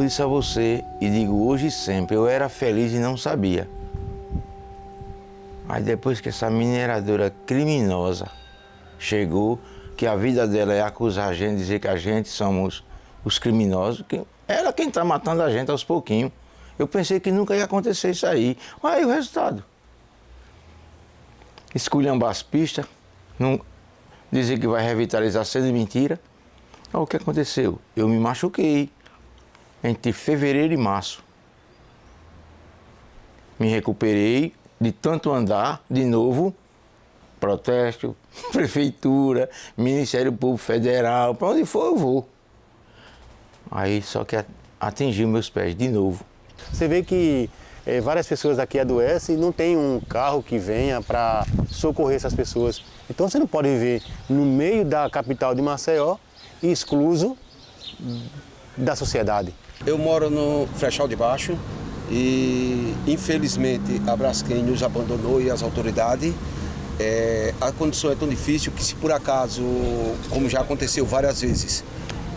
disse a você, e digo hoje e sempre, eu era feliz e não sabia. Aí depois que essa mineradora criminosa chegou, que a vida dela é acusar a gente, dizer que a gente somos os criminosos, que ela quem está matando a gente aos pouquinhos. Eu pensei que nunca ia acontecer isso aí. Aí o resultado. Esculhambar as pistas, não dizer que vai revitalizar sendo mentira. Olha o que aconteceu. Eu me machuquei entre fevereiro e março. Me recuperei de tanto andar de novo. Protesto, prefeitura, Ministério Público Federal, para onde for eu vou. Aí só que atingiu meus pés de novo. Você vê que várias pessoas aqui adoecem e não tem um carro que venha para socorrer essas pessoas. Então você não pode viver no meio da capital de Maceió, excluso da sociedade. Eu moro no Flechal de Baixo e infelizmente a Braskem nos abandonou e as autoridades. A condição é tão difícil que se por acaso, como já aconteceu várias vezes,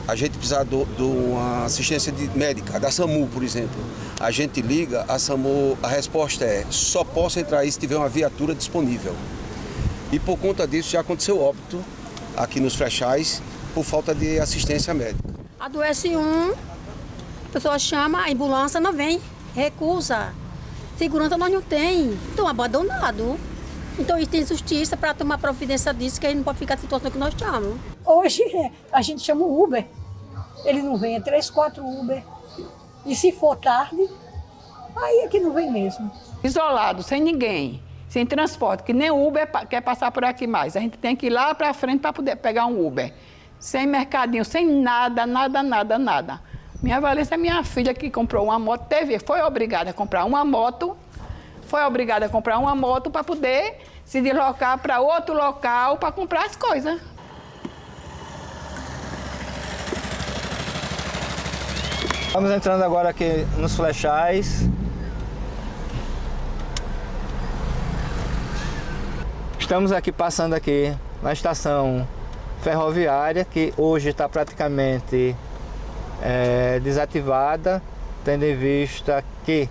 a gente precisar de uma assistência médica, da SAMU, por exemplo, a gente liga, a SAMU, a resposta é: só posso entrar aí se tiver uma viatura disponível. E por conta disso já aconteceu óbito aqui nos Flechais por falta de assistência médica. Adoece a pessoa chama, a ambulância não vem, recusa. Segurança nós não tem, estão abandonados. Então isso tem justiça para tomar providência disso, que a gente não pode ficar na situação que nós estamos. Hoje a gente chama o Uber, ele não vem, é 3, 4 Uber. E se for tarde, aí é que não vem mesmo. Isolado, sem ninguém, sem transporte, que nem o Uber quer passar por aqui mais. A gente tem que ir lá para frente para poder pegar um Uber. Sem mercadinho, sem nada. Minha Valência é minha filha que comprou uma moto, foi obrigada a comprar uma moto, para poder se deslocar para outro local para comprar as coisas. Estamos entrando agora aqui nos Flechais. Estamos aqui passando aqui na estação ferroviária, que hoje está praticamente desativada, tendo em vista que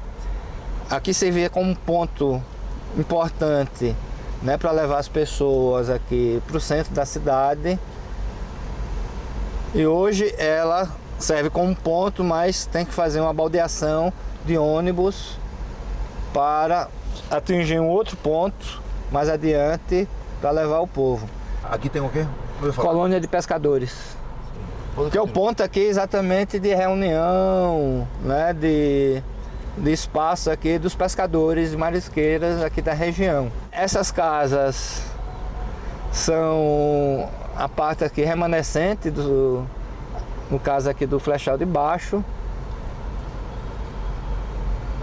aqui servia como um ponto importante, né, para levar as pessoas aqui para o centro da cidade. E hoje ela serve como ponto, mas tem que fazer uma baldeação de ônibus para atingir um outro ponto mais adiante para levar o povo. Aqui tem o quê? Colônia de pescadores. Que é o ponto aqui exatamente de reunião, né, de espaço aqui dos pescadores e marisqueiras aqui da região. Essas casas são a parte aqui remanescente, no caso aqui do Flechal de Baixo,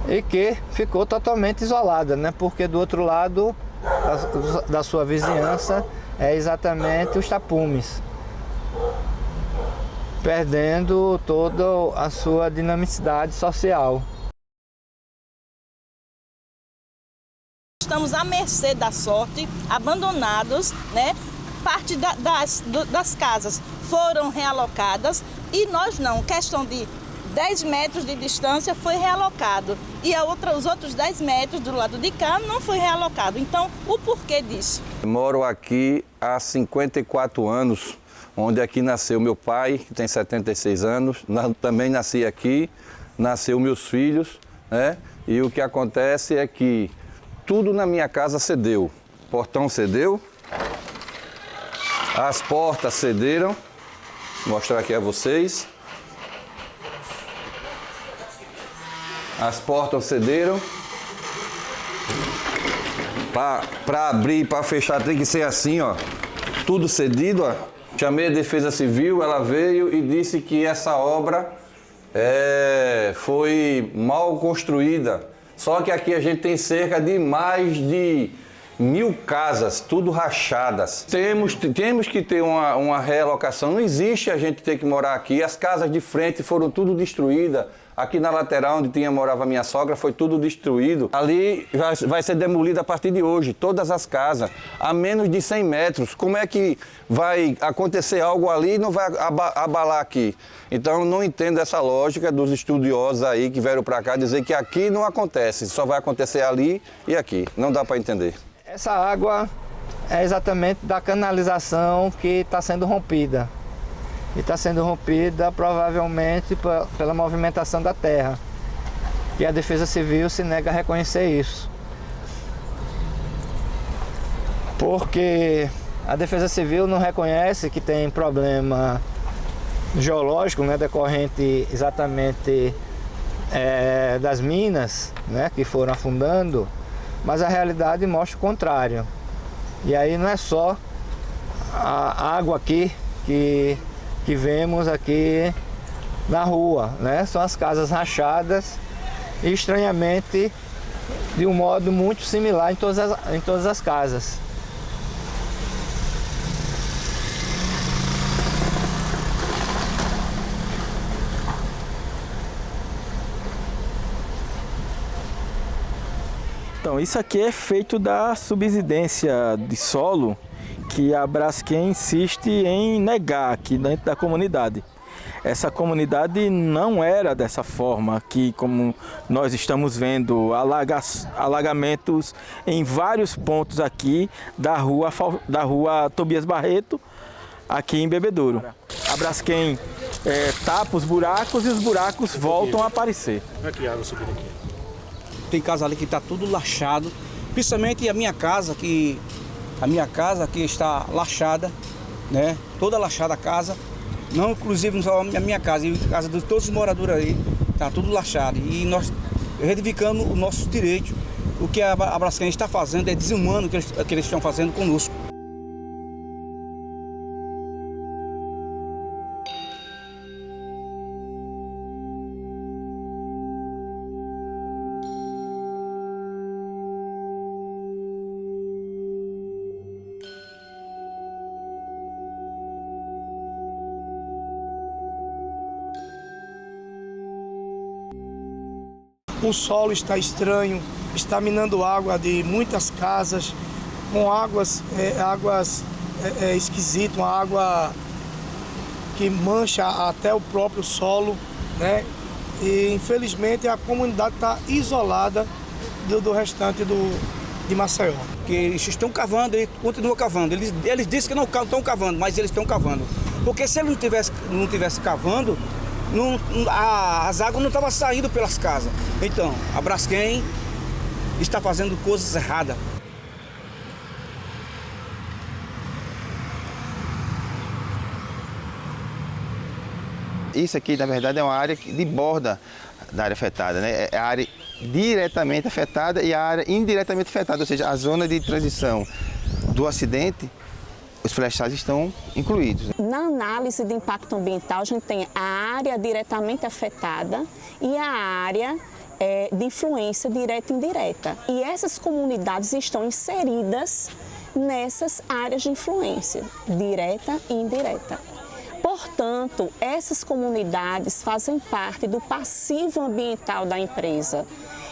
e que ficou totalmente isolada, né, porque do outro lado da sua vizinhança é exatamente os tapumes, perdendo toda a sua dinamicidade social. Estamos à mercê da sorte, abandonados, né? Parte das casas foram realocadas e nós não. Questão de 10 metros de distância foi realocado e os outros 10 metros do lado de cá não foi realocado. Então, o porquê disso? Moro aqui há 54 anos, onde aqui nasceu meu pai, que tem 76 anos, também nasci aqui, nasceu meus filhos, né? E o que acontece é que tudo na minha casa cedeu. O portão cedeu, as portas cederam, vou mostrar aqui a vocês. As portas cederam. Para abrir, para fechar tem que ser assim, ó. Tudo cedido, ó. Chamei a Defesa Civil, ela veio e disse que essa obra foi mal construída. Só que aqui a gente tem cerca de mais de 1000 casas, tudo rachadas. Temos que ter uma realocação. Não existe a gente ter que morar aqui. As casas de frente foram tudo destruídas. Aqui na lateral, onde morava minha sogra, foi tudo destruído. Ali vai ser demolida a partir de hoje, todas as casas, a menos de 100 metros. Como é que vai acontecer algo ali e não vai abalar aqui? Então, eu não entendo essa lógica dos estudiosos aí que vieram para cá dizer que aqui não acontece, só vai acontecer ali e aqui. Não dá para entender. Essa água é exatamente da canalização que está sendo rompida. E está sendo rompida provavelmente pela movimentação da terra. E a Defesa Civil se nega a reconhecer isso. Porque a Defesa Civil não reconhece que tem problema geológico, né, decorrente exatamente das minas, né, que foram afundando, mas a realidade mostra o contrário. E aí não é só a água aqui que vemos aqui na rua, né? São as casas rachadas e, estranhamente, de um modo muito similar em todas as casas. Então, isso aqui é feito da subsidência de solo que a Braskem insiste em negar aqui dentro da comunidade. Essa comunidade não era dessa forma, que como nós estamos vendo, alagamentos em vários pontos aqui da rua Tobias Barreto, aqui em Bebedouro. A Braskem tapa os buracos e os buracos voltam a aparecer. Como é que a água subiu aqui? Tem casa ali que está tudo laxado, principalmente a minha casa que está laxada, né? Toda laxada a casa, não inclusive só a minha casa, e a casa de todos os moradores aí, está tudo laxado. E nós reivindicamos o nosso direito. O que a Braskem está fazendo é desumano o que eles estão fazendo conosco. O solo está estranho, está minando água de muitas casas, com águas esquisitas, uma água que mancha até o próprio solo, né? E infelizmente a comunidade está isolada do restante de Maceió. Que eles estão cavando e continuam cavando. Eles dizem que não estão cavando, mas eles estão cavando. Porque se eles não tivesse cavando, as águas não estavam saindo pelas casas. Então, a Braskem está fazendo coisas erradas. Isso aqui, na verdade, é uma área de borda da área afetada, né? É a área diretamente afetada e a área indiretamente afetada, ou seja, a zona de transição do acidente. Os flechais estão incluídos. Na análise de impacto ambiental, a gente tem a área diretamente afetada e a área de influência direta e indireta. E essas comunidades estão inseridas nessas áreas de influência, direta e indireta. Portanto, essas comunidades fazem parte do passivo ambiental da empresa.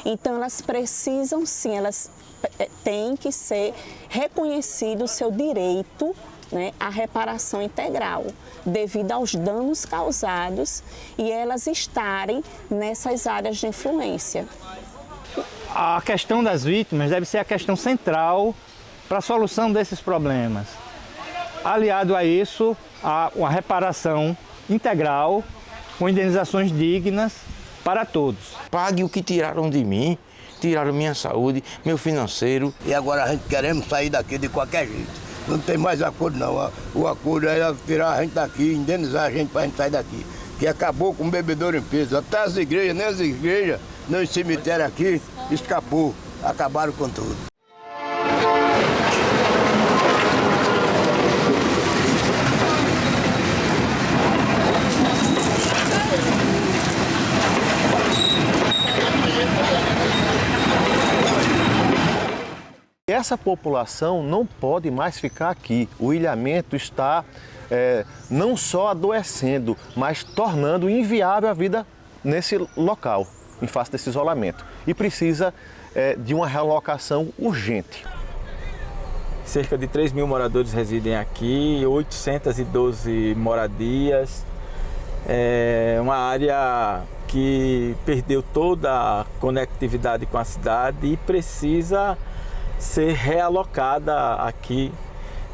Então, elas precisam sim, elas têm que ser reconhecido o seu direito, né, à reparação integral, devido aos danos causados e elas estarem nessas áreas de influência. A questão das vítimas deve ser a questão central para a solução desses problemas. Aliado a isso, uma reparação integral, com indenizações dignas para todos. Pague o que tiraram de mim, tiraram minha saúde, meu financeiro. E agora a gente queremos sair daqui de qualquer jeito. Não tem mais acordo não. O acordo é tirar a gente daqui, indenizar a gente para a gente sair daqui. Que acabou com o Bebedouro em peso. Até as igrejas, nem as igrejas, nem os cemitérios aqui, escapou. Acabaram com tudo. Essa população não pode mais ficar aqui. O ilhamento está não só adoecendo, mas tornando inviável a vida nesse local, em face desse isolamento, e precisa de uma realocação urgente. Cerca de 3 mil moradores residem aqui, 812 moradias. É uma área que perdeu toda a conectividade com a cidade e precisa ser realocada aqui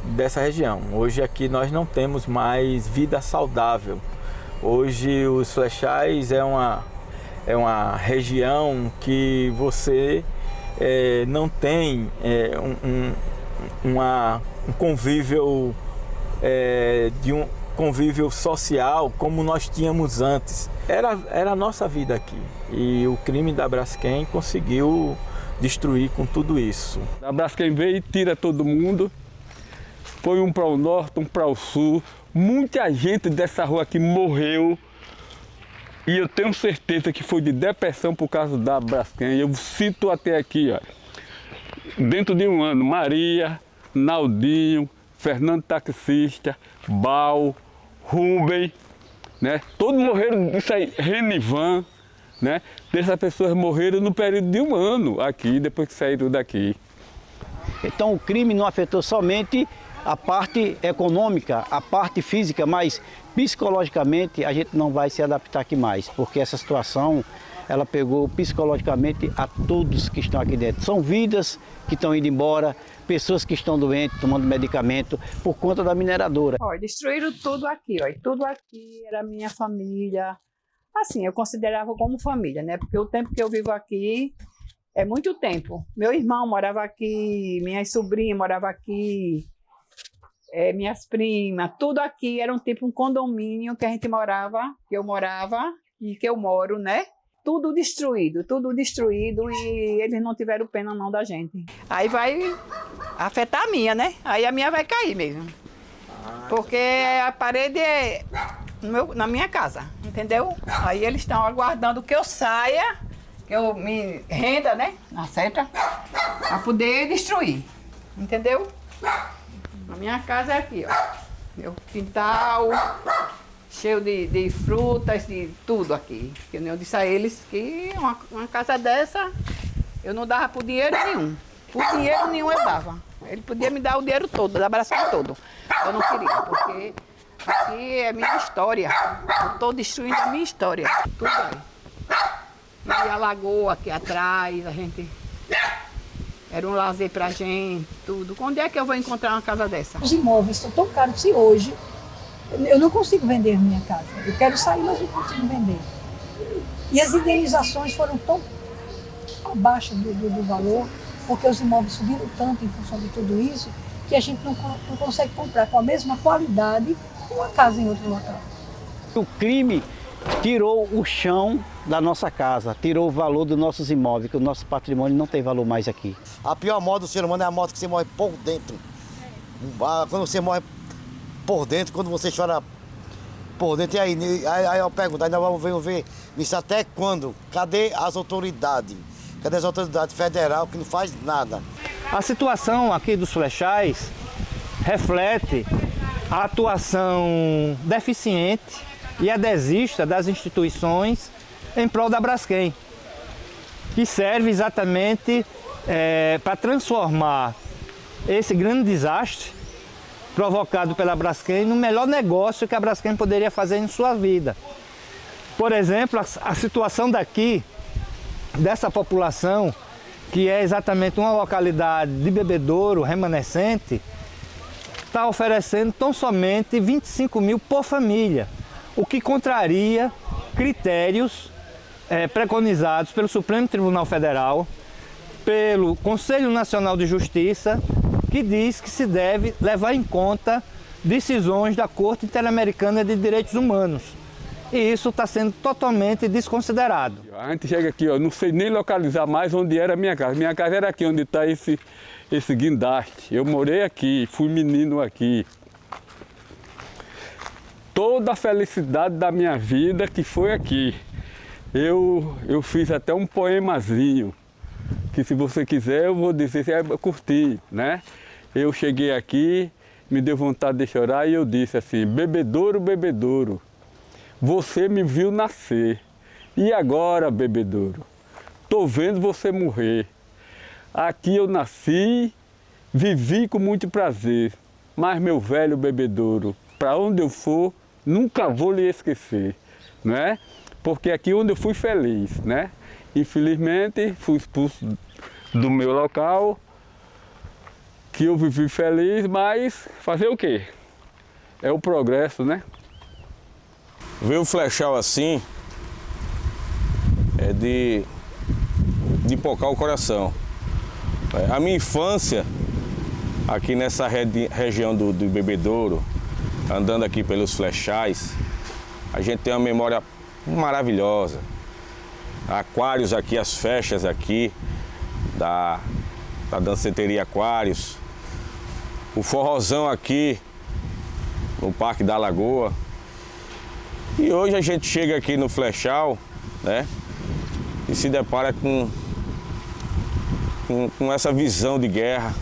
dessa região. Hoje aqui nós não temos mais vida saudável. Hoje os Flechais é uma região que você não tem um convívio convívio social como nós tínhamos antes. Era a nossa vida aqui e o crime da Braskem conseguiu destruir com tudo isso. A Braskem veio e tira todo mundo, foi um para o norte, um para o sul, muita gente dessa rua aqui morreu e eu tenho certeza que foi de depressão por causa da Braskem. Eu cito até aqui, ó, dentro de um ano, Maria, Naldinho, Fernando Taxista, Bal, Rubem, né? Todos morreram disso aí, Renivan, né? Dessas pessoas morreram no período de um ano aqui, depois que saíram daqui. Então o crime não afetou somente a parte econômica, a parte física, mas psicologicamente a gente não vai se adaptar aqui mais, porque essa situação ela pegou psicologicamente a todos que estão aqui dentro. São vidas que estão indo embora, pessoas que estão doentes, tomando medicamento por conta da mineradora. Olha, destruíram tudo aqui, ó. Tudo aqui era minha família. Assim, eu considerava como família, né? Porque o tempo que eu vivo aqui é muito tempo. Meu irmão morava aqui, minhas sobrinhas moravam aqui, minhas primas, tudo aqui era um condomínio que a gente morava, que eu morava e que eu moro, né? Tudo destruído e eles não tiveram pena não da gente. Aí vai afetar a minha, né? Aí a minha vai cair mesmo. Porque a parede é na minha casa, entendeu? Aí eles estão aguardando que eu saia, que eu me renda, né? Na seta, para poder destruir, entendeu? A minha casa é aqui, ó. Meu quintal cheio de frutas, de tudo aqui. Eu disse a eles que uma casa dessa eu não dava por dinheiro nenhum. Por dinheiro nenhum eu dava. Ele podia me dar o dinheiro todo, da Braskem todo. Eu não queria, porque aqui é minha história. Eu estou destruindo a minha história. Tudo aí. E a lagoa aqui atrás, a gente... Era um lazer pra gente, tudo. Onde é que eu vou encontrar uma casa dessa? Os imóveis estão tão caros que hoje eu não consigo vender minha casa. Eu quero sair, mas não consigo vender. E as indenizações foram tão abaixo do valor, porque os imóveis subiram tanto em função de tudo isso, que a gente não consegue comprar com a mesma qualidade uma casa em outro local. O crime tirou o chão da nossa casa, tirou o valor dos nossos imóveis, que o nosso patrimônio não tem valor mais aqui. A pior morte do ser humano é a morte que você morre por dentro. Quando você morre por dentro, quando você chora por dentro, e aí eu pergunto, ainda vamos ver isso até quando? Cadê as autoridades? Cadê as autoridades federais que não faz nada? A situação aqui dos Flechais reflete a atuação deficiente e adesista das instituições em prol da Braskem, que serve exatamente para transformar esse grande desastre provocado pela Braskem no melhor negócio que a Braskem poderia fazer em sua vida. Por exemplo, a situação daqui, dessa população, que é exatamente uma localidade de bebedouro remanescente, está oferecendo tão somente 25 mil por família, o que contraria critérios preconizados pelo Supremo Tribunal Federal, pelo Conselho Nacional de Justiça, que diz que se deve levar em conta decisões da Corte Interamericana de Direitos Humanos. E isso está sendo totalmente desconsiderado. A gente chega aqui, ó, não sei nem localizar mais onde era a minha casa. Minha casa era aqui, onde está esse guindaste. Eu morei aqui, fui menino aqui. Toda a felicidade da minha vida que foi aqui. Eu fiz até um poemazinho, que se você quiser eu vou dizer, é curtinho, né? Eu cheguei aqui, me deu vontade de chorar e eu disse assim: bebedouro, bebedouro, você me viu nascer E agora, Bebedouro, tô vendo você morrer. Aqui eu nasci, vivi com muito prazer, mas meu velho Bebedouro, para onde eu for, nunca vou lhe esquecer, não é? Porque aqui onde eu fui feliz, né? Infelizmente, fui expulso do meu local, que eu vivi feliz, mas fazer o quê? É o progresso, né? Ver o Flechal assim é de pocar o coração. A minha infância, aqui nessa região do Bebedouro, andando aqui pelos Flechais, a gente tem uma memória maravilhosa. Aquários aqui, as festas aqui da danceteria Aquários, o forrozão aqui no Parque da Lagoa. E hoje a gente chega aqui no Flechal, né, e se depara com essa visão de guerra,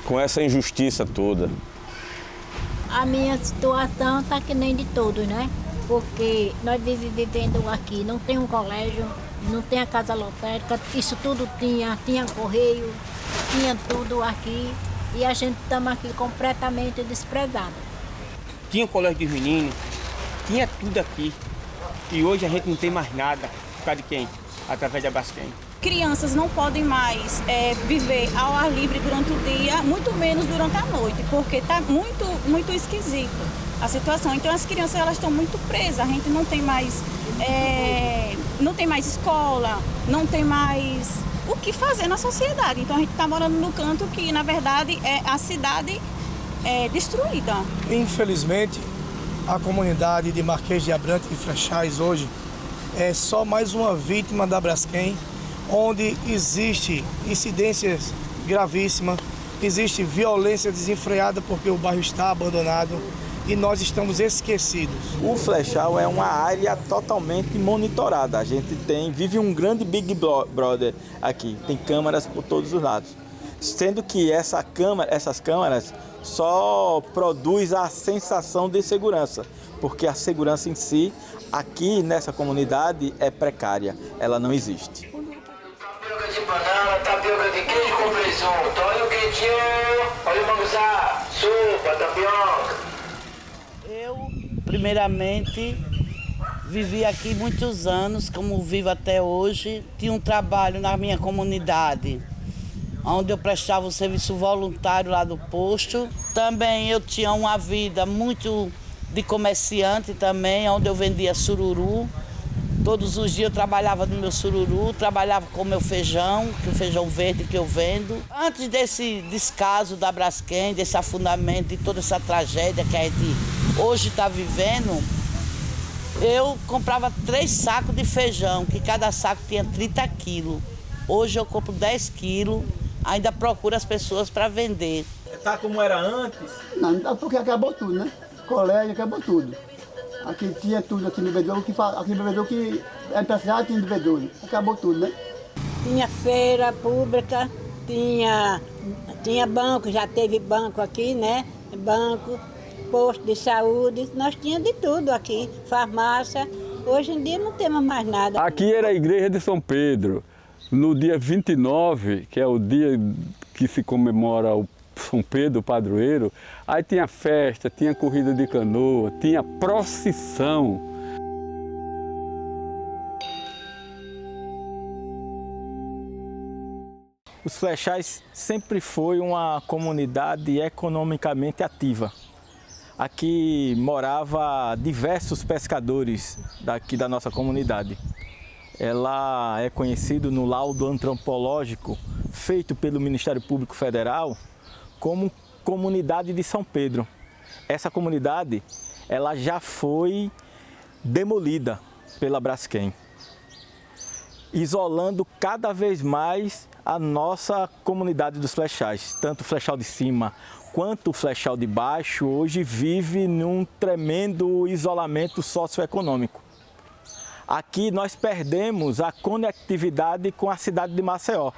com essa injustiça toda. A minha situação tá que nem de todos, né? Porque nós vivendo aqui, não tem um colégio, não tem a casa lotérica, isso tudo tinha correio, tinha tudo aqui e a gente estamos aqui completamente desprezados. Tinha o colégio dos meninos, tinha tudo aqui e hoje a gente não tem mais nada. Por causa de quem? Através da Braskem. Crianças não podem mais viver ao ar livre durante o dia, muito menos durante a noite, porque está muito esquisito a situação. Então as crianças elas estão muito presas, a gente não tem mais escola, não tem mais o que fazer na sociedade. Então a gente está morando no canto que, na verdade, a cidade é destruída. Infelizmente, a comunidade de Marquês de Abrantes e Flechais hoje é só mais uma vítima da Braskem, onde existe incidências gravíssimas, existe violência desenfreada porque o bairro está abandonado e nós estamos esquecidos. O Flechal é uma área totalmente monitorada. A gente vive um grande Big Brother aqui, tem câmeras por todos os lados. Sendo que essas câmeras só produz a sensação de segurança, porque a segurança em si, aqui nessa comunidade, é precária, ela não existe. Tapioca de banana, tapioca de queijo com presunto, olha o quentinho, olha o manguzá, sopa, tapioca. Eu, primeiramente, vivi aqui muitos anos, como vivo até hoje, tinha um trabalho na minha comunidade, onde eu prestava o serviço voluntário lá do posto. Também eu tinha uma vida muito de comerciante também, onde eu vendia sururu. Todos os dias eu trabalhava no meu sururu, trabalhava com o meu feijão, que é o feijão verde que eu vendo. Antes desse descaso da Braskem, desse afundamento e toda essa tragédia que a gente hoje está vivendo, eu comprava 3 sacos de feijão, que cada saco tinha 30 quilos. Hoje eu compro 10 quilos, ainda procuro as pessoas para vender. Tá como era antes? Não, porque acabou tudo, né? Colégio, acabou tudo. Aqui tinha tudo aqui no Bebedouro, aqui no Bebedouro que era empresariado, tinha no Bebedouro. Acabou tudo, né? Tinha feira pública, tinha banco, já teve banco aqui, né? Banco, posto de saúde, nós tínhamos de tudo aqui, farmácia. Hoje em dia não temos mais nada. Aqui era a igreja de São Pedro. No dia 29, que é o dia que se comemora o São Pedro, o padroeiro, aí tinha festa, tinha corrida de canoa, tinha procissão. Os Flechais sempre foi uma comunidade economicamente ativa. Aqui morava diversos pescadores daqui da nossa comunidade. Ela é conhecida no laudo antropológico feito pelo Ministério Público Federal como Comunidade de São Pedro. Essa comunidade ela já foi demolida pela Braskem, isolando cada vez mais a nossa comunidade dos Flechais. Tanto o Flechal de Cima quanto o Flechal de Baixo hoje vive num tremendo isolamento socioeconômico. Aqui nós perdemos a conectividade com a cidade de Maceió.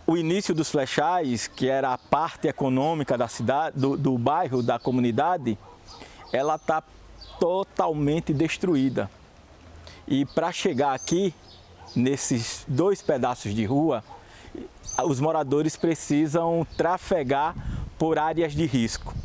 O início dos Flechais, que era a parte econômica da cidade, do bairro, da comunidade, ela está totalmente destruída. E para chegar aqui, nesses 2 pedaços de rua, os moradores precisam trafegar por áreas de risco.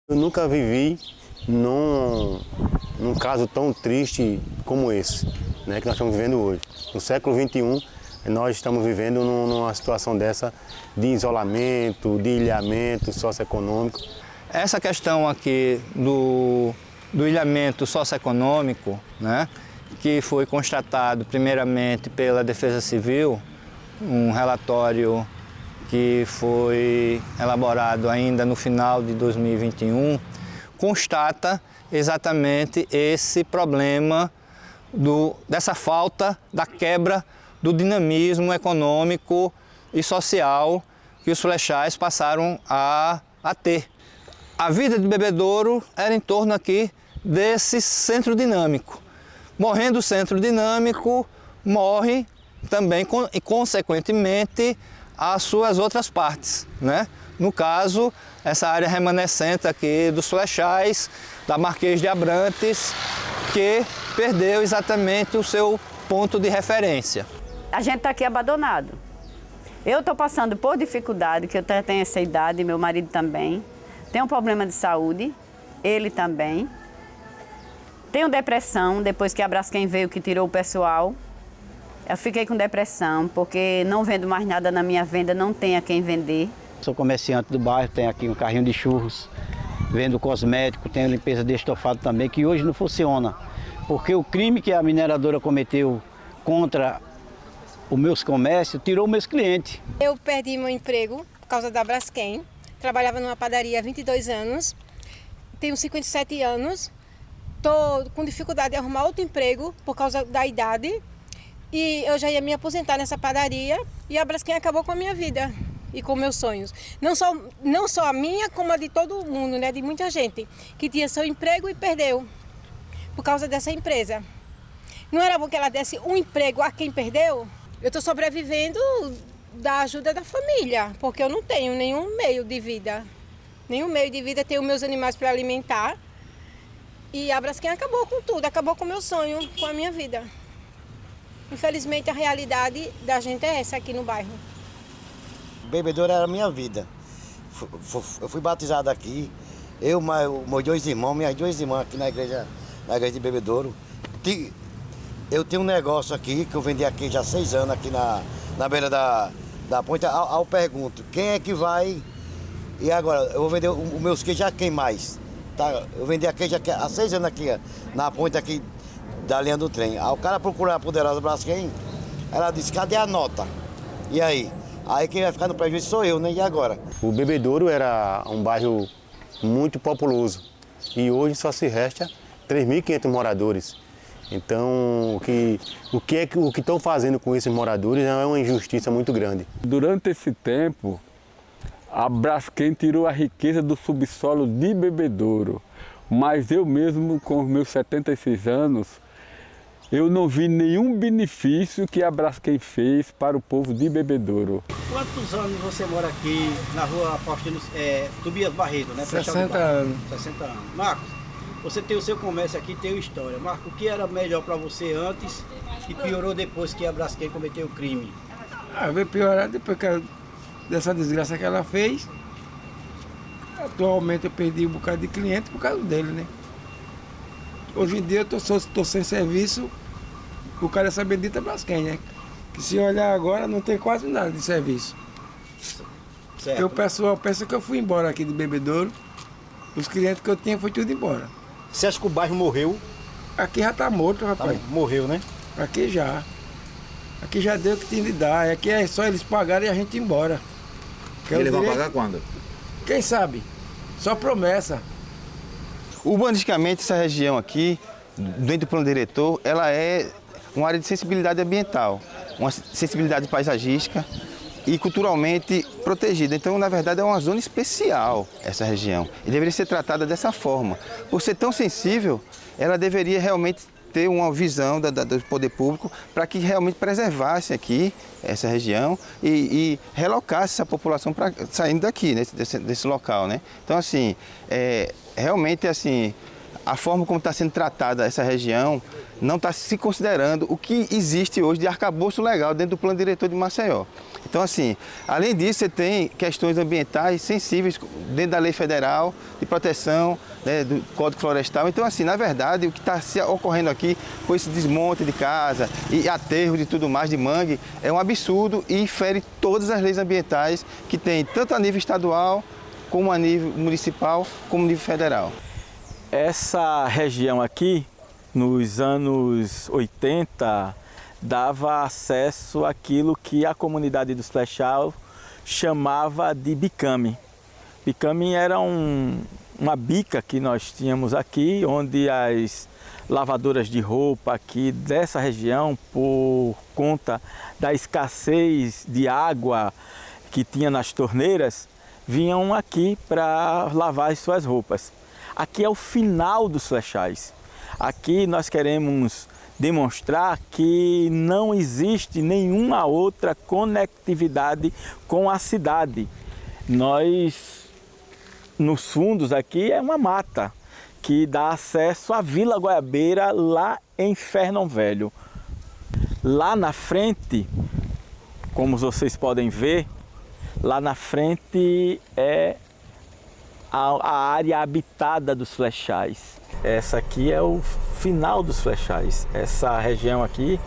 Eu nunca vivi num caso tão triste como esse, né, que nós estamos vivendo hoje. No século XXI, nós estamos vivendo numa situação dessa de isolamento, de ilhamento socioeconômico. Essa questão aqui do ilhamento socioeconômico, né, que foi constatado primeiramente pela Defesa Civil, um relatório que foi elaborado ainda no final de 2021, constata exatamente esse problema dessa falta da quebra do dinamismo econômico e social que os flechais passaram a ter. A vida de Bebedouro era em torno aqui desse centro dinâmico. Morrendo o centro dinâmico, morre também e consequentemente as suas outras partes, né? No caso, essa área remanescente aqui dos Flechais, da Marquês de Abrantes, que perdeu exatamente o seu ponto de referência. A gente está aqui abandonado. Eu estou passando por dificuldade, que eu tenho essa idade, meu marido também. Tenho um problema de saúde, ele também. Tenho depressão, depois que a Braskem veio, que tirou o pessoal. Eu fiquei com depressão, porque não vendo mais nada na minha venda, não tem a quem vender. Sou comerciante do bairro, tenho aqui um carrinho de churros, vendo cosmético, tenho limpeza de estofado também, que hoje não funciona. Porque o crime que a mineradora cometeu contra os meus comércios tirou meus clientes. Eu perdi meu emprego por causa da Braskem. Trabalhava numa padaria há 22 anos, tenho 57 anos, estou com dificuldade de arrumar outro emprego por causa da idade. E eu já ia me aposentar nessa padaria e a Braskem acabou com a minha vida e com meus sonhos. Não só a minha, como a de todo mundo, né? De muita gente que tinha seu emprego e perdeu por causa dessa empresa. Não era bom que ela desse um emprego a quem perdeu? Eu estou sobrevivendo da ajuda da família, porque eu não tenho nenhum meio de vida. Nenhum meio de vida, tenho meus animais para alimentar. E a Braskem acabou com tudo, acabou com o meu sonho, com a minha vida. Infelizmente, a realidade da gente é essa aqui no bairro. Bebedouro era a minha vida. Eu fui batizado aqui, eu, meus 2 irmãos, minhas 2 irmãs aqui na igreja de Bebedouro. Eu tenho um negócio aqui, que eu vendi aqui já há 6 anos, aqui na beira da ponte. Eu pergunto, quem é que vai? E agora, eu vou vender os meus queijos a quem mais? Tá? Eu vendi aqui já há 6 anos aqui, na ponte aqui da linha do trem. Aí o cara procurou a poderosa Braskem, ela disse, cadê a nota? E aí? Aí quem vai ficar no prejuízo sou eu, né? E agora? O Bebedouro era um bairro muito populoso e hoje só se resta 3.500 moradores. Então, o que estão fazendo com esses moradores é uma injustiça muito grande. Durante esse tempo, a Braskem tirou a riqueza do subsolo de Bebedouro, mas eu mesmo, com os meus 76 anos, eu não vi nenhum benefício que a Braskem fez para o povo de Bebedouro. Quantos anos você mora aqui na rua Faustino Tobias Barreto, né? 60 anos. 60 anos. Marcos, você tem o seu comércio aqui, tem a história. Marcos, o que era melhor para você antes e piorou depois que a Braskem cometeu o crime? Veio piorar depois dessa desgraça que ela fez. Atualmente eu perdi um bocado de cliente por causa dele, né? Hoje em dia eu estou sem serviço por causa dessa bendita Braskem, né? Que se olhar agora não tem quase nada de serviço. Certo. O pessoal pensa que eu fui embora aqui de Bebedouro. Os clientes que eu tinha foi tudo embora. Você acha que o bairro morreu? Aqui já está morto, rapaz. Morreu, né? Aqui já. Aqui já deu o que tinha de dar. Aqui é só eles pagarem e a gente ir embora. E eles vão pagar quando? Quem sabe? Só promessa. Urbanisticamente, essa região aqui, dentro do plano diretor, ela é uma área de sensibilidade ambiental, uma sensibilidade paisagística e culturalmente protegida. Então, na verdade, é uma zona especial essa região e deveria ser tratada dessa forma. Por ser tão sensível, ela deveria realmente ter uma visão do poder público para que realmente preservasse aqui essa região e relocasse essa população saindo daqui, desse local, né? Então, assim, realmente, assim, a forma como está sendo tratada essa região não está se considerando o que existe hoje de arcabouço legal dentro do plano diretor de Maceió. Então, assim, além disso, você tem questões ambientais sensíveis dentro da lei federal de proteção, né, do Código Florestal. Então, assim, na verdade, o que está ocorrendo aqui com esse desmonte de casa e aterro de tudo mais, de mangue, é um absurdo e fere todas as leis ambientais que tem, tanto a nível estadual, como a nível municipal, como a nível federal. Essa região aqui, nos anos 80, dava acesso àquilo que a comunidade dos Flechal chamava de bicame. Bicame era uma bica que nós tínhamos aqui, onde as lavadoras de roupa aqui dessa região, por conta da escassez de água que tinha nas torneiras, vinham aqui para lavar as suas roupas. Aqui é o final dos Flechais. Aqui nós queremos demonstrar que não existe nenhuma outra conectividade com a cidade. Nós, nos fundos aqui, é uma mata que dá acesso à Vila Goiabeira, lá em Fernão Velho. Lá na frente, como vocês podem ver, lá na frente é a área habitada dos Flechais. Essa aqui é o final dos Flechais. Essa região aqui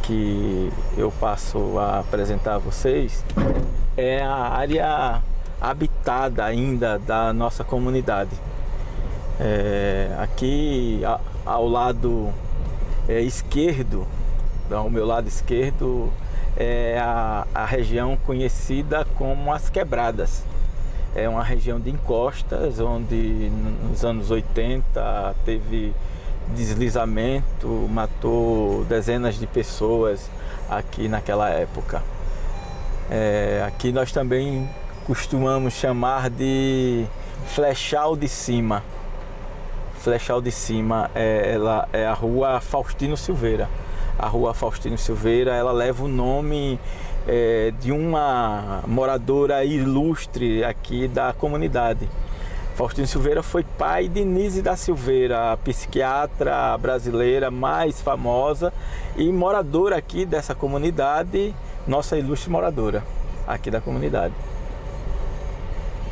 que eu passo a apresentar a vocês é a área habitada ainda da nossa comunidade. Aqui ao lado esquerdo, ao meu lado esquerdo, é a região conhecida como as Quebradas. É uma região de encostas, onde nos anos 80 teve deslizamento, matou dezenas de pessoas aqui naquela época. Aqui nós também costumamos chamar de Flechal de Cima. Flechal de Cima ela é a rua Faustino Silveira. A rua Faustino Silveira, ela leva o nome de uma moradora ilustre aqui da comunidade. Faustino Silveira foi pai de Nise da Silveira, a psiquiatra brasileira mais famosa e moradora aqui dessa comunidade, nossa ilustre moradora aqui da comunidade.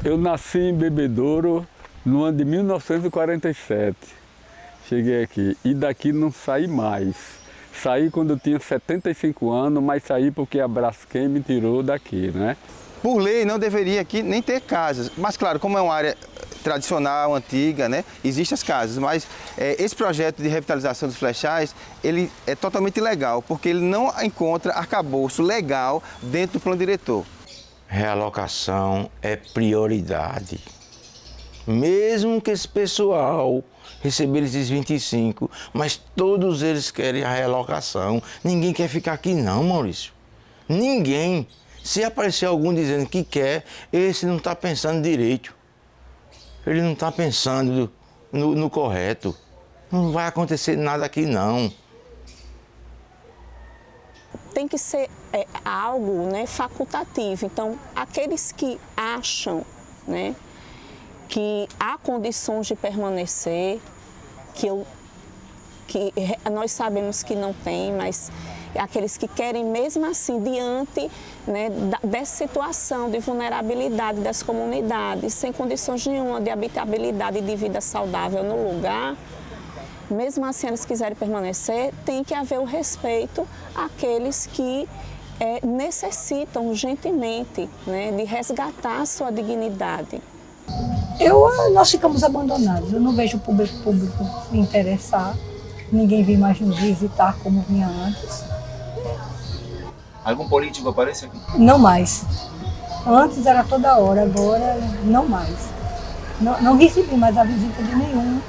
Eu nasci em Bebedouro no ano de 1947. Cheguei aqui e daqui não saí mais. Saí quando eu tinha 75 anos, mas saí porque a Braskem me tirou daqui, né? Por lei não deveria aqui nem ter casas, mas claro, como é uma área tradicional, antiga, né? Existem as casas, mas esse projeto de revitalização dos Flechais, ele é totalmente ilegal, porque ele não encontra arcabouço legal dentro do plano diretor. Realocação é prioridade. Mesmo que esse pessoal receber esses 25, mas todos eles querem a realocação. Ninguém quer ficar aqui não, Maurício. Ninguém. Se aparecer algum dizendo que quer, esse não está pensando direito. Ele não está pensando no correto. Não vai acontecer nada aqui não. Tem que ser algo, né, facultativo. Então, aqueles que acham, né, que há condições de permanecer, que nós sabemos que não tem, mas aqueles que querem mesmo assim, diante, né, dessa situação de vulnerabilidade das comunidades, sem condições nenhuma de habitabilidade e de vida saudável no lugar, mesmo assim eles quiserem permanecer, tem que haver o respeito àqueles que necessitam urgentemente, né, de resgatar a sua dignidade. Nós ficamos abandonados, eu não vejo o público se interessar, ninguém vem mais nos visitar como vinha antes. Algum político aparece aqui? Não mais. Antes era toda hora, agora não mais. Não recebi mais a visita de nenhum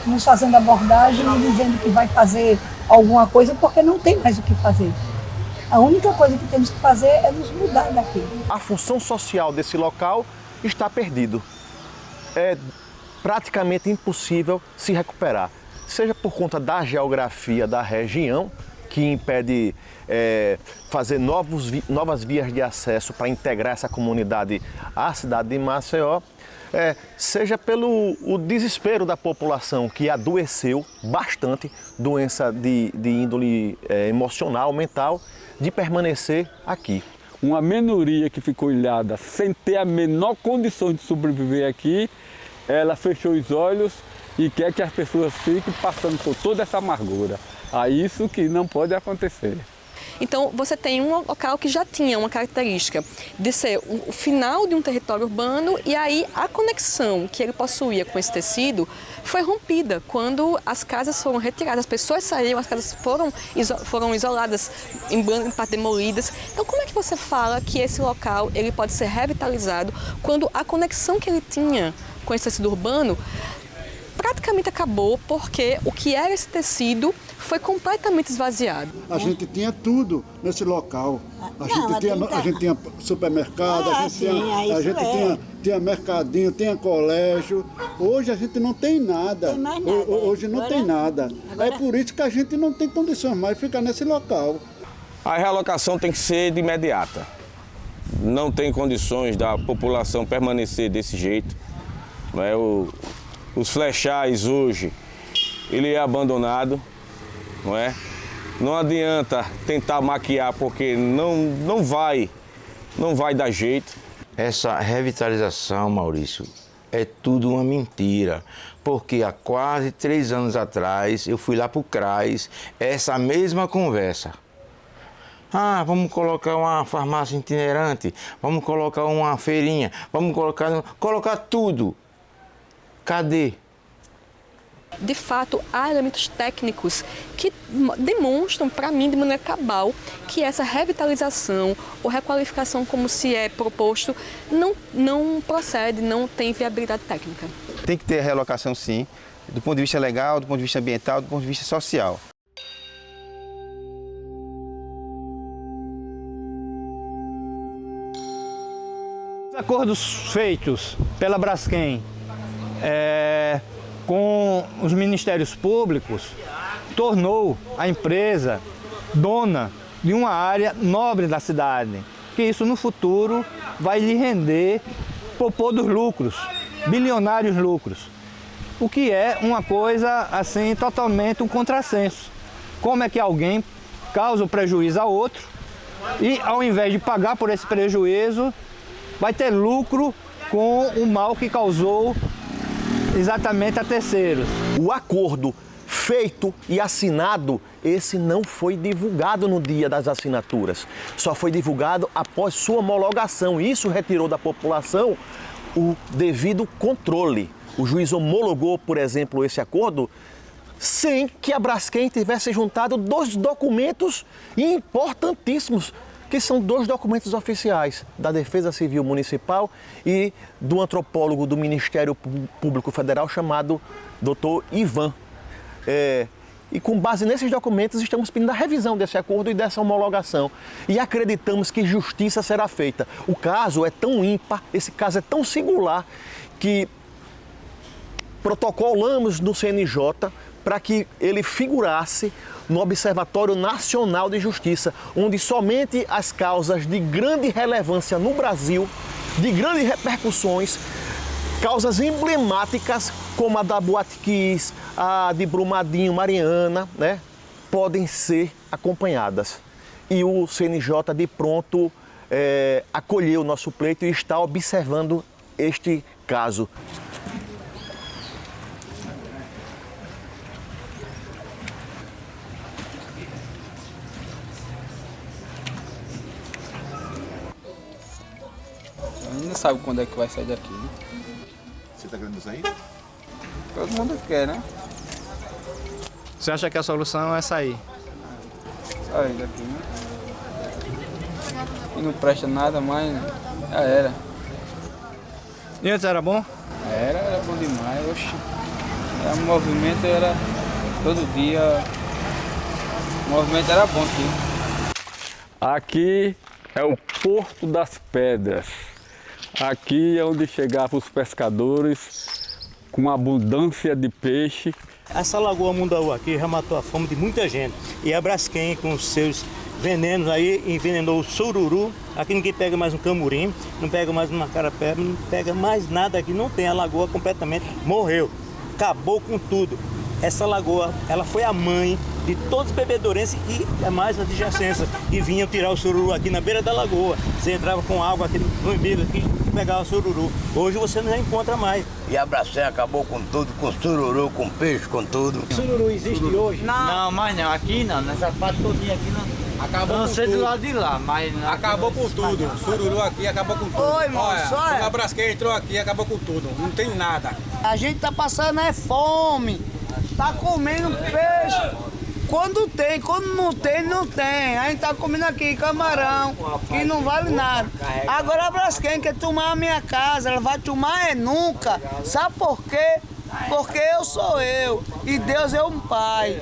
nos fazendo abordagem e dizendo que vai fazer alguma coisa porque não tem mais o que fazer. A única coisa que temos que fazer é nos mudar daqui. A função social desse local está perdido. É praticamente impossível se recuperar, seja por conta da geografia da região, que impede fazer novas vias de acesso para integrar essa comunidade à cidade de Maceió, seja pelo o desespero da população que adoeceu bastante, doença de índole emocional, mental, de permanecer aqui. Uma minoria que ficou ilhada sem ter a menor condição de sobreviver aqui, ela fechou os olhos e quer que as pessoas fiquem passando por toda essa amargura. É isso que não pode acontecer. Então, você tem um local que já tinha uma característica de ser o final de um território urbano e aí a conexão que ele possuía com esse tecido foi rompida quando as casas foram retiradas, as pessoas saíram, as casas foram isoladas, em parte demolidas. Então, como é que você fala que esse local ele pode ser revitalizado quando a conexão que ele tinha com esse tecido urbano praticamente acabou porque o que era esse tecido foi completamente esvaziado. A gente tinha tudo nesse local. A gente tinha supermercado, a gente tinha mercadinho, tinha colégio. Hoje a gente não tem nada. Hoje não tem nada. É por isso que a gente não tem condições mais de ficar nesse local. A realocação tem que ser de imediata. Não tem condições da população permanecer desse jeito. Não é? Os flechais hoje, ele é abandonado, não é? Não adianta tentar maquiar porque não vai dar jeito. Essa revitalização, Maurício, é tudo uma mentira. Porque há quase 3 anos atrás eu fui lá para o CRAS, essa mesma conversa. Ah, vamos colocar uma farmácia itinerante, vamos colocar uma feirinha, vamos colocar tudo. Cadê? De fato, há elementos técnicos que demonstram para mim de maneira cabal que essa revitalização ou requalificação, como se é proposto, não procede, não tem viabilidade técnica. Tem que ter realocação sim, do ponto de vista legal, do ponto de vista ambiental, do ponto de vista social. Os acordos feitos pela Braskem com os ministérios públicos tornou a empresa dona de uma área nobre da cidade, que isso no futuro vai lhe render popô dos lucros, bilionários lucros, o que é uma coisa assim totalmente um contrassenso. Como é que alguém causa o prejuízo a outro e ao invés de pagar por esse prejuízo vai ter lucro com o mal que causou exatamente a terceiros. O acordo feito e assinado, esse não foi divulgado no dia das assinaturas. Só foi divulgado após sua homologação. Isso retirou da população o devido controle. O juiz homologou, por exemplo, esse acordo sem que a Braskem tivesse juntado 2 documentos importantíssimos, que são 2 documentos oficiais da Defesa Civil Municipal e do antropólogo do Ministério Público Federal chamado Dr. Ivan. E com base nesses documentos estamos pedindo a revisão desse acordo e dessa homologação. E acreditamos que justiça será feita. O caso é tão ímpar, esse caso é tão singular, que protocolamos no CNJ para que ele figurasse no Observatório Nacional de Justiça, onde somente as causas de grande relevância no Brasil, de grandes repercussões, causas emblemáticas como a da Boate Kiss, a de Brumadinho, Mariana, né, podem ser acompanhadas. E o CNJ de pronto acolheu o nosso pleito e está observando este caso. Não sabe quando é que vai sair daqui, né? Você está querendo sair? Todo mundo quer, né? Você acha que a solução é sair? Sair daqui, né? E não presta nada mais, né? Já era. E antes era bom? Era bom demais, oxi. O movimento era todo dia, o movimento era bom aqui. Aqui é o Porto das Pedras. Aqui é onde chegavam os pescadores com abundância de peixe. Essa lagoa Mundaú aqui já matou a fome de muita gente. E a Braskem, com os seus venenos aí, envenenou o sururu. Aqui ninguém pega mais um camurim, não pega mais uma carapé, não pega mais nada aqui. Não tem, a lagoa completamente morreu. Acabou com tudo. Essa lagoa, ela foi a mãe de todos os bebedourenses e mais adjacências que vinham tirar o sururu aqui na beira da lagoa. Você entrava com água aqui no umbigo aqui e pegava o sururu. Hoje você não encontra mais. E a Braskem acabou com tudo, com sururu, com peixe, com tudo. Sururu existe hoje? Não, mas não, aqui não, nessa parte todinha aqui não. Acabou não com sei tudo. do lado de lá, mas... Acabou com tudo. Sururu aqui acabou com tudo. Oi, moço, olha. Quando a Braskem entrou aqui, acabou com tudo. Não tem nada. A gente tá passando fome, tá comendo peixe. Quando tem, quando não tem, não tem. A gente tá comendo aqui camarão, que não vale nada. Agora a Braskem quer tomar a minha casa, ela vai tomar nunca. Sabe por quê? Porque eu sou eu e Deus é um pai.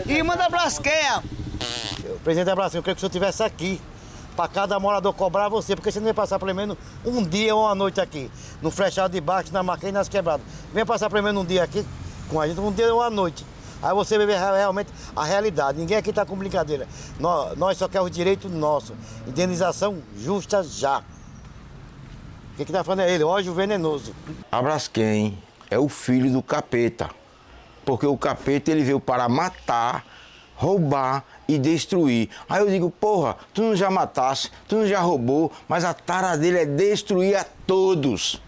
Irmã da Braskem. Presidente da Braskem, eu queria que o senhor estivesse aqui, para cada morador cobrar você, porque você não ia passar pelo menos um dia ou uma noite aqui, no Flechado de Baixo, na Marquês e nas Quebradas. Venha passar pelo menos um dia aqui com a gente, um dia ou uma noite. Aí você vai ver realmente a realidade. Ninguém aqui está com brincadeira. Nós só queremos o direito nosso. Indenização justa já. O que está falando é ele, ódio venenoso. A Braskem é o filho do capeta, porque o capeta ele veio para matar, roubar e destruir. Aí eu digo, porra, tu não já matasse, tu não já roubou, mas a tara dele é destruir a todos.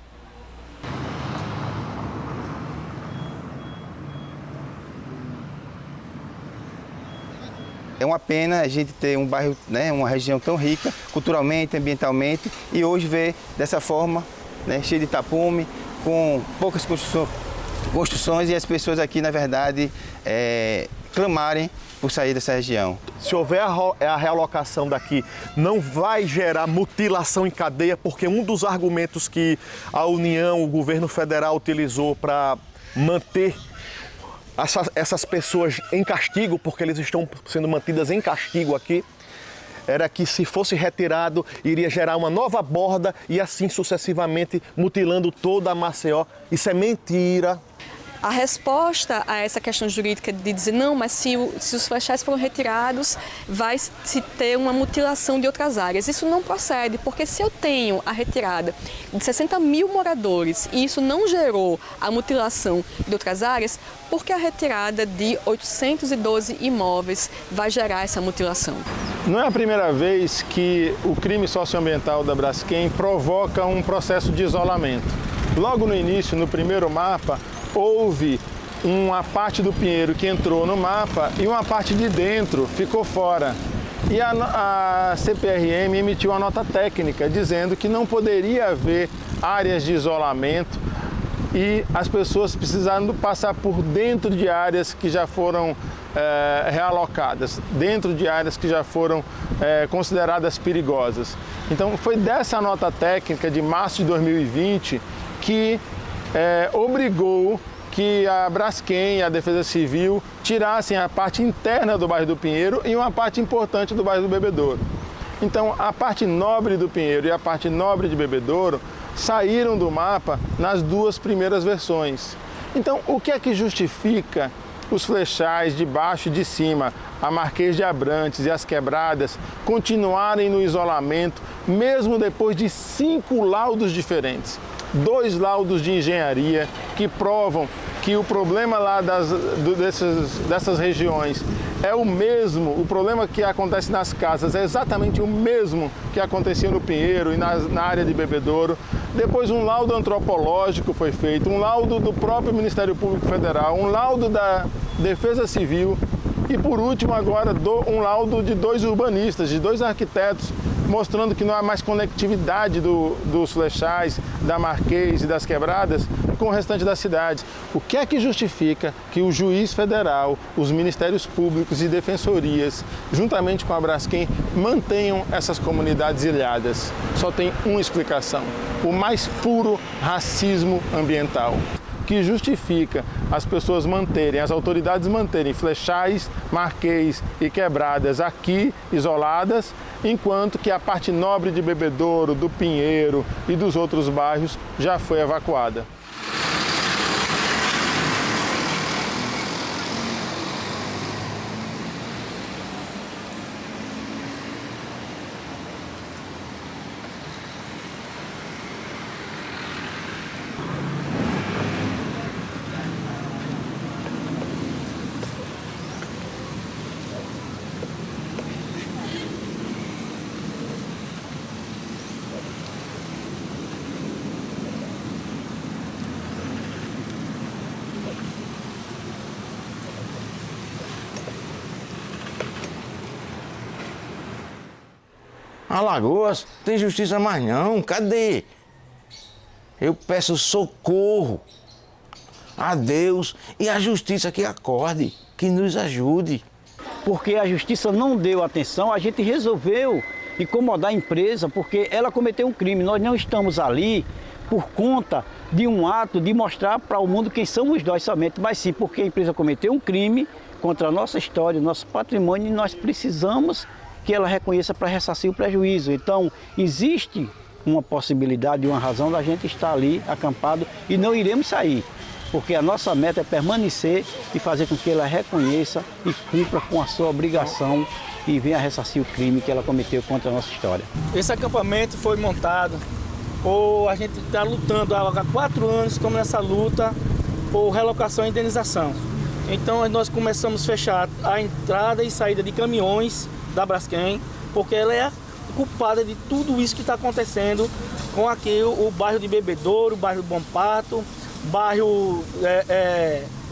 É uma pena a gente ter um bairro, né, uma região tão rica, culturalmente, ambientalmente, e hoje ver dessa forma, né, cheio de tapume, com poucas construções e as pessoas aqui, na verdade, clamarem por sair dessa região. Se houver a realocação daqui, não vai gerar mutilação em cadeia, porque um dos argumentos que a União, o governo federal utilizou para manter essas pessoas em castigo, porque eles estão sendo mantidas em castigo aqui, era que se fosse retirado, iria gerar uma nova borda e assim sucessivamente, mutilando toda a Maceió. Isso é mentira. A resposta a essa questão jurídica de dizer não, mas se os flechais foram retirados, vai se ter uma mutilação de outras áreas. Isso não procede, porque se eu tenho a retirada de 60 mil moradores e isso não gerou a mutilação de outras áreas, por que a retirada de 812 imóveis vai gerar essa mutilação? Não é a primeira vez que o crime socioambiental da Braskem provoca um processo de isolamento. Logo no início, no primeiro mapa, houve uma parte do Pinheiro que entrou no mapa e uma parte de dentro ficou fora. E a CPRM emitiu uma nota técnica dizendo que não poderia haver áreas de isolamento e as pessoas precisaram passar por dentro de áreas que já foram realocadas, dentro de áreas que já foram consideradas perigosas. Então foi dessa nota técnica de março de 2020 que obrigou que a Braskem e a Defesa Civil tirassem a parte interna do bairro do Pinheiro e uma parte importante do bairro do Bebedouro. Então, a parte nobre do Pinheiro e a parte nobre de Bebedouro saíram do mapa nas duas primeiras versões. Então, o que é que justifica os flechais de baixo e de cima, a Marquês de Abrantes e as Quebradas, continuarem no isolamento, mesmo depois de 5 laudos diferentes? 2 laudos de engenharia que provam que o problema lá dessas regiões é o mesmo, o problema que acontece nas casas é exatamente o mesmo que acontecia no Pinheiro e na área de Bebedouro. Depois um laudo antropológico foi feito, um laudo do próprio Ministério Público Federal, um laudo da Defesa Civil e por último agora um laudo de 2 urbanistas, de 2 arquitetos, mostrando que não há mais conectividade dos flechais, da Marquês e das Quebradas com o restante da cidade. O que é que justifica que o juiz federal, os ministérios públicos e defensorias, juntamente com a Braskem, mantenham essas comunidades ilhadas? Só tem uma explicação: o mais puro racismo ambiental. que justifica as pessoas manterem, as autoridades manterem Flechais, Marquês e Quebradas aqui isoladas, enquanto que a parte nobre de Bebedouro, do Pinheiro e dos outros bairros já foi evacuada. Alagoas tem justiça mais não, cadê? Eu peço socorro a Deus e a justiça que acorde, que nos ajude. Porque a justiça não deu atenção, a gente resolveu incomodar a empresa porque ela cometeu um crime. Nós não estamos ali por conta de um ato de mostrar para o mundo quem somos nós somente, mas sim porque a empresa cometeu um crime contra a nossa história, nosso patrimônio, e nós precisamos que ela reconheça para ressarcir o prejuízo. Então, existe uma possibilidade, uma razão da gente estar ali acampado e não iremos sair, porque a nossa meta é permanecer e fazer com que ela reconheça e cumpra com a sua obrigação e venha ressarcir o crime que ela cometeu contra a nossa história. Esse acampamento foi montado, ou a gente está lutando há 4 anos, estamos nessa luta por relocação e indenização. Então, nós começamos a fechar a entrada e saída de caminhões da Braskem, porque ela é culpada de tudo isso que está acontecendo com aqui o bairro de Bebedouro, o bairro do Bom Pato,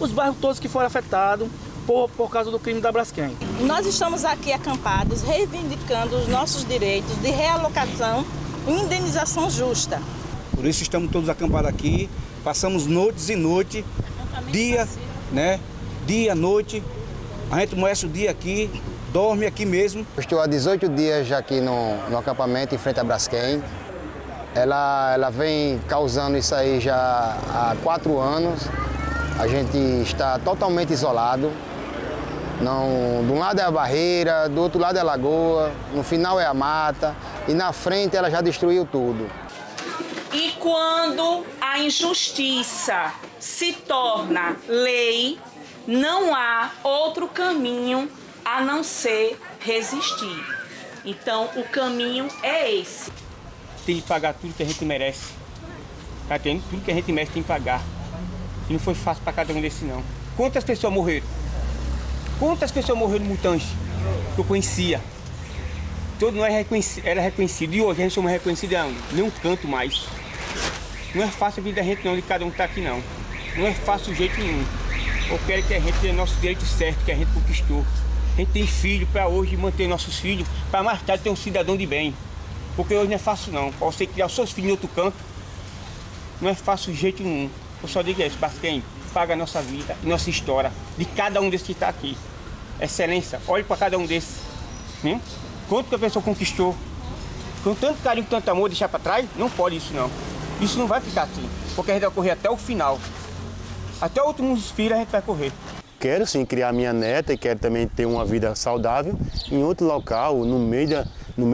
os bairros todos que foram afetados por causa do crime da Braskem. Nós estamos aqui acampados, reivindicando os nossos direitos de realocação e indenização justa. Por isso estamos todos acampados aqui, passamos noites e noites, dia, noite, a gente amanhece o dia aqui, dorme aqui mesmo. Estou há 18 dias já aqui no acampamento em frente à Braskem. Ela vem causando isso aí já há 4 anos. A gente está totalmente isolado. De um lado é a barreira, do outro lado é a lagoa, no final é a mata e na frente ela já destruiu tudo. E quando a injustiça se torna lei, não há outro caminho a não ser resistir. Então, o caminho é esse. Tem que pagar tudo que a gente merece. Tá tendo? Tudo que a gente merece tem que pagar. E não foi fácil para cada um desses, não. Quantas pessoas morreram? Quantas pessoas morreram no Mutange que eu conhecia? Todo nós era reconhecido. E hoje a gente somos reconhecidos aonde? Nem um canto mais. Não é fácil a vida da gente, não, de cada um que está aqui, não. Não é fácil de jeito nenhum. Eu quero que a gente tenha nosso direito certo, que a gente conquistou. A gente tem filho para hoje manter nossos filhos, para mais tarde ter um cidadão de bem. Porque hoje não é fácil não. Para você criar os seus filhos em outro canto, não é fácil de jeito nenhum. Eu só digo isso, Braskem, paga a nossa vida e nossa história, de cada um desses que está aqui. Excelência, olhe para cada um desses. Quanto que a pessoa conquistou, com tanto carinho, com tanto amor, deixar para trás, não pode isso não. Isso não vai ficar assim, porque a gente vai correr até o final. Até o último suspiro a gente vai correr. Quero sim criar minha neta e quero também ter uma vida saudável em outro local, no meio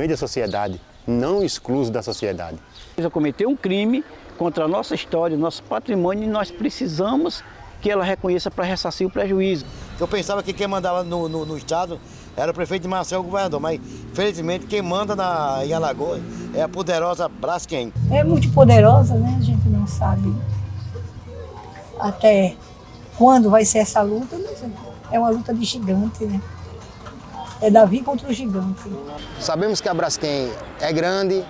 da sociedade, não excluso da sociedade. Ela cometeu um crime contra a nossa história, nosso patrimônio, e nós precisamos que ela reconheça para ressarcir o prejuízo. Eu pensava que quem mandava no estado era o prefeito de Marcel, o governador, mas felizmente quem manda em Alagoas é a poderosa Braskem. É muito poderosa, né? A gente não sabe até quando vai ser essa luta, mas é uma luta de gigante, né? É Davi contra o gigante. Sabemos que a Braskem é grande,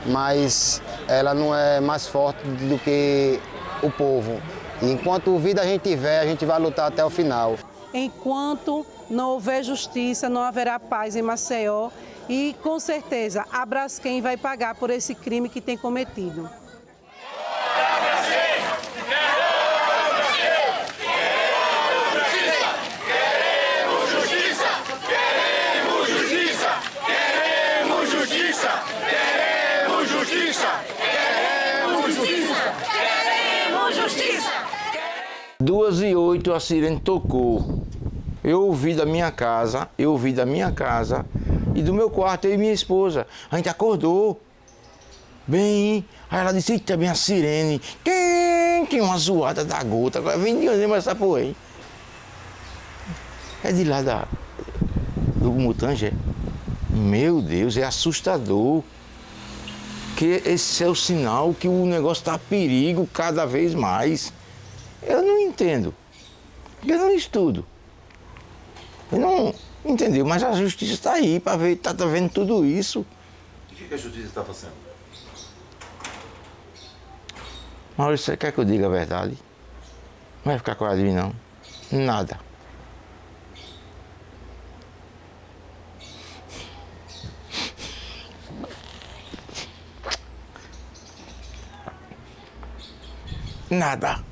mas ela não é mais forte do que o povo. E enquanto vida a gente tiver, a gente vai lutar até o final. Enquanto não houver justiça, não haverá paz em Maceió e, com certeza, a Braskem vai pagar por esse crime que tem cometido. Queremos justiça! 2h08 a sirene tocou. Eu ouvi da minha casa e do meu quarto, eu e minha esposa. A gente acordou. Bem, aí ela disse, eita, bem a sirene. Tem uma zoada da gota. Agora vem de onde essa porra aí? É de lá do Mutange. Meu Deus, é assustador. Que esse é o sinal que o negócio está a perigo cada vez mais. Eu não entendo. Eu não estudo. Eu não entendeu, mas a justiça está aí para ver, está vendo tudo isso. O que a justiça está fazendo? Maurício, você quer que eu diga a verdade? Não vai ficar com a de mim, não. Nada. Nada.